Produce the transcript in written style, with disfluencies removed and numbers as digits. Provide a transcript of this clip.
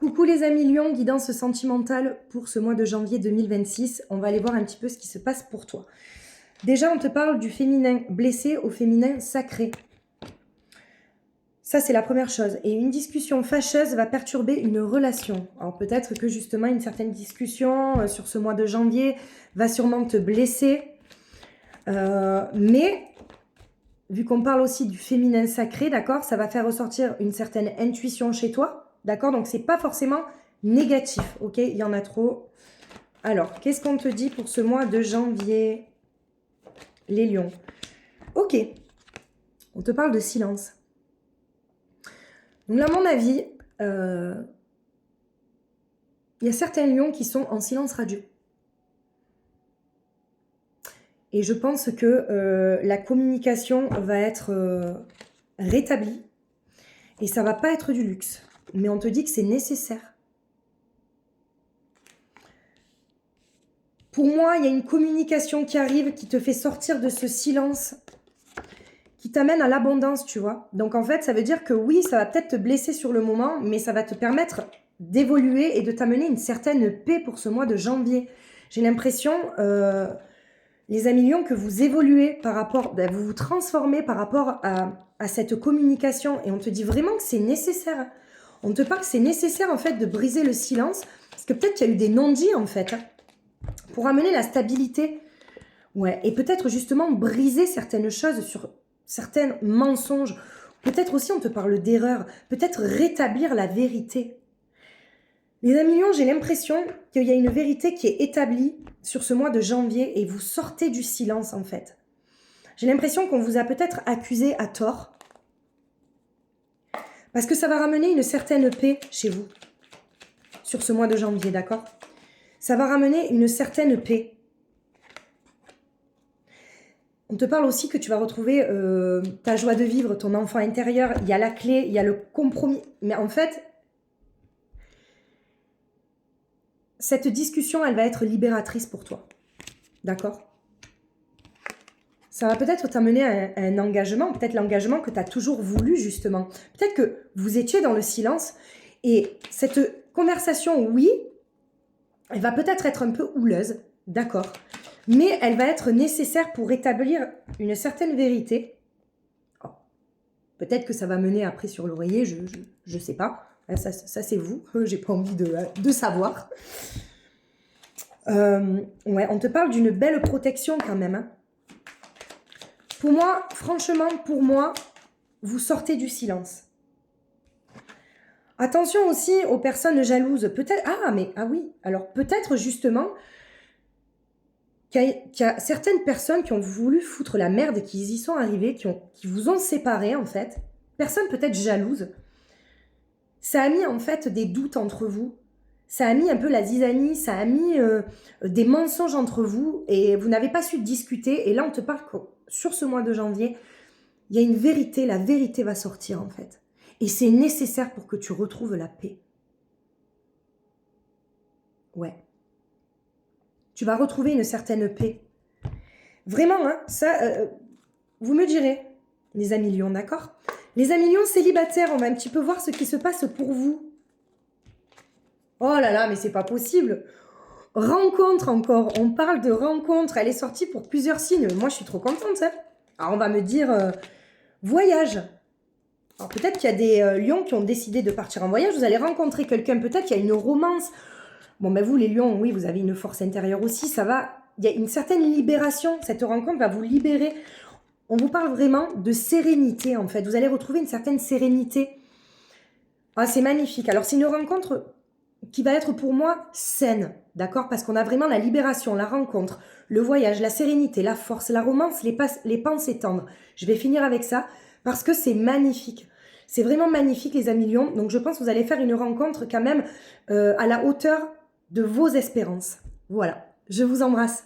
Coucou les amis Lion, guidance sentimentale pour ce mois de janvier 2026. On va aller voir un petit peu ce qui se passe pour toi. Déjà, on te parle du féminin blessé au féminin sacré. Ça, c'est la première chose. Et une discussion fâcheuse va perturber une relation. Alors peut-être que justement, une certaine discussion sur ce mois de janvier va sûrement te blesser. Mais, vu qu'on parle aussi du féminin sacré, d'accord, ça va faire ressortir une certaine intuition chez toi. D'accord, donc c'est pas forcément négatif, ok? Il y en a trop. Alors, qu'est-ce qu'on te dit pour ce mois de janvier, les lions? Ok, on te parle de silence. Donc là, à mon avis, il y a certains lions qui sont en silence radio. Et je pense que la communication va être rétablie. Et ça va pas être du luxe. Mais on te dit que c'est nécessaire. Pour moi, il y a une communication qui arrive, qui te fait sortir de ce silence, qui t'amène à l'abondance, tu vois. Donc en fait, ça veut dire que oui, ça va peut-être te blesser sur le moment, mais ça va te permettre d'évoluer et de t'amener une certaine paix pour ce mois de janvier. J'ai l'impression, les amis lions, que vous évoluez par rapport, vous vous transformez par rapport à cette communication. Et on te dit vraiment que c'est nécessaire. On te parle que c'est nécessaire en fait de briser le silence, parce que peut-être qu'il y a eu des non-dits en fait, pour amener la stabilité. Ouais, et peut-être justement briser certaines choses sur certains mensonges. Peut-être aussi on te parle d'erreur, peut-être rétablir la vérité. Les amis lions, j'ai l'impression qu'il y a une vérité qui est établie sur ce mois de janvier et vous sortez du silence en fait. J'ai l'impression qu'on vous a peut-être accusé à tort, parce que ça va ramener une certaine paix chez vous sur ce mois de janvier, d'accord? Ça va ramener une certaine paix. On te parle aussi que tu vas retrouver ta joie de vivre, ton enfant intérieur. Il y a la clé, il y a le compromis. Mais en fait, cette discussion, elle va être libératrice pour toi. D'accord? Ça va peut-être t'amener à un engagement, peut-être l'engagement que tu as toujours voulu, justement. Peut-être que vous étiez dans le silence et cette conversation, oui, elle va peut-être être un peu houleuse, d'accord, mais elle va être nécessaire pour établir une certaine vérité. Oh, peut-être que ça va mener après sur l'oreiller, je sais pas. Ça c'est vous, j'ai pas envie de savoir. Ouais, on te parle d'une belle protection quand même, hein. Pour moi, franchement, pour moi, vous sortez du silence. Attention aussi aux personnes jalouses. Peut-être, ah oui, alors peut-être justement qu'il y a certaines personnes qui ont voulu foutre la merde, qui y sont arrivées, qui vous ont séparés en fait. Personnes peut-être jalouses. Ça a mis en fait des doutes entre vous. Ça a mis un peu la zizanie, ça a mis des mensonges entre vous et vous n'avez pas su discuter. Et là, on te parle que sur ce mois de janvier, il y a une vérité, la vérité va sortir en fait. Et c'est nécessaire pour que tu retrouves la paix. Ouais. Tu vas retrouver une certaine paix. Vraiment, hein, ça, vous me direz, les amis lions, d'accord? Les amis lions célibataires, on va un petit peu voir ce qui se passe pour vous. Oh là là, mais c'est pas possible. Rencontre encore, on parle de rencontre, elle est sortie pour plusieurs signes. Moi, je suis trop contente, hein. Alors, on va me dire voyage. Alors, peut-être qu'il y a des lions qui ont décidé de partir en voyage. Vous allez rencontrer quelqu'un, peut-être qu'il y a une romance. Bon, ben vous, les lions, oui, vous avez une force intérieure aussi. Ça va, il y a une certaine libération. Cette rencontre va vous libérer. On vous parle vraiment de sérénité, en fait. Vous allez retrouver une certaine sérénité. Ah, c'est magnifique. Alors, c'est une rencontre qui va être pour moi saine, d'accord? Parce qu'on a vraiment la libération, la rencontre, le voyage, la sérénité, la force, la romance, les pensées tendres. Je vais finir avec ça parce que c'est magnifique. C'est vraiment magnifique, les amis lions. Donc, je pense que vous allez faire une rencontre quand même à la hauteur de vos espérances. Voilà, je vous embrasse.